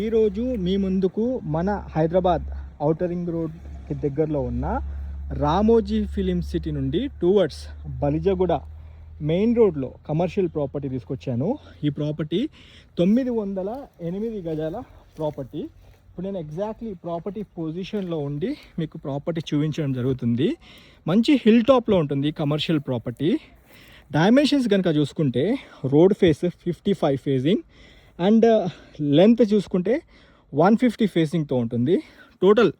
ఈరోజు మీ ముందుకు మన హైదరాబాద్ ఔటర్ రింగ్ రోడ్కి దగ్గరలో ఉన్న రామోజీ ఫిలిం సిటీ నుండి టువర్డ్స్ బలిజగూడ మెయిన్ రోడ్లో కమర్షియల్ ప్రాపర్టీ తీసుకొచ్చాను. ఈ ప్రాపర్టీ 908 గజాల ప్రాపర్టీ. ఇప్పుడు నేను ఎగ్జాక్ట్లీ ప్రాపర్టీ పొజిషన్లో ఉండి మీకు ప్రాపర్టీ చూపించడం జరుగుతుంది. మంచి హిల్ టాప్లో ఉంటుంది కమర్షియల్ ప్రాపర్టీ. డైమెన్షన్స్ కనుక చూసుకుంటే road face 55 facing and length చూసుకుంటే 150 ఫేసింగ్తో ఉంటుంది. టోటల్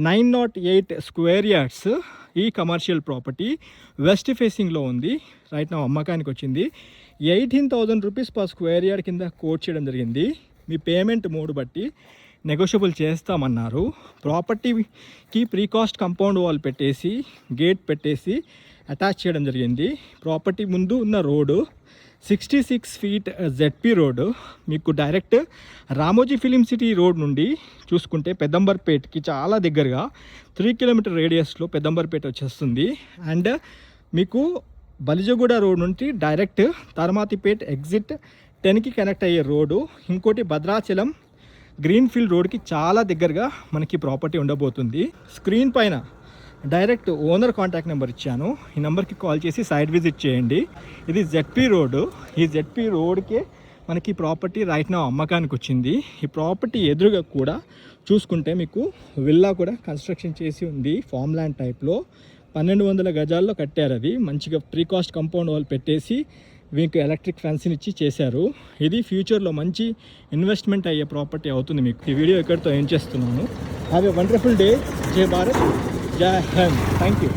908 స్క్వేర్ యార్డ్స్ ఈ కమర్షియల్ ప్రాపర్టీ వెస్ట్ ఫేసింగ్లో ఉంది. రైట్ నా అమ్మకానికి వచ్చింది. 18,000 రూపీస్ పర్ స్క్వేర్ యార్డ్ కింద కోట్ చేయడం జరిగింది. మీ పేమెంట్ మోడ్ బట్టి నెగోషియబుల్ చేస్తామన్నారు. ప్రాపర్టీకి ప్రీకాస్ట్ కాంపౌండ్ వాల్ పెట్టేసి గేట్ పెట్టేసి అటాచ్ చేయడం జరిగింది. ప్రాపర్టీ ముందు ఉన్న రోడ్డు 66 ఫీట్ జెడ్పీ రోడ్డు. మీకు direct Ramoji film city road నుండి చూసుకుంటే పెద్దంబర్పేట్కి చాలా దగ్గరగా 3 కిలోమీటర్ రేడియస్లో పెద్దంబర్పేట వచ్చేస్తుంది. అండ్ మీకు బలిజగూడ రోడ్ నుండి డైరెక్ట్ తర్మాతిపేట్ ఎగ్జిట్ 10కి కనెక్ట్ అయ్యే రోడ్డు. ఇంకోటి భద్రాచలం గ్రీన్ఫీల్డ్ రోడ్కి చాలా దగ్గరగా మనకి ప్రాపర్టీ ఉండబోతుంది. స్క్రీన్ పైన డైరెక్ట్ ఓనర్ కాంటాక్ట్ నెంబర్ ఇచ్చాను. ఈ నెంబర్కి కాల్ చేసి సైట్ విజిట్ చేయండి. ఇది జెడ్పీ రోడ్డు. ఈ జెడ్పీ రోడ్కే మనకి ప్రాపర్టీ రైట్ నా అమ్మకానికి వచ్చింది. ఈ ప్రాపర్టీ ఎదురుగా కూడా చూసుకుంటే మీకు విల్లా కూడా కన్స్ట్రక్షన్ చేసి ఉంది. ఫామ్ ల్యాండ్ టైప్లో 1200 గజాల్లో కట్టారు. అది మంచిగా ప్రీకాస్ట్ కాంపౌండ్ వాల్ పెట్టేసి మీకు ఎలక్ట్రిక్ ఫెన్సింగ్ ఇచ్చి చేశారు. ఇది ఫ్యూచర్లో మంచి ఇన్వెస్ట్మెంట్ అయ్యే ప్రాపర్టీ అవుతుంది. మీకు ఈ వీడియో ఇక్కడితో ఏం చేస్తున్నాను. Have a wonderful day. జై భారత్, జై హింద్. Thank you.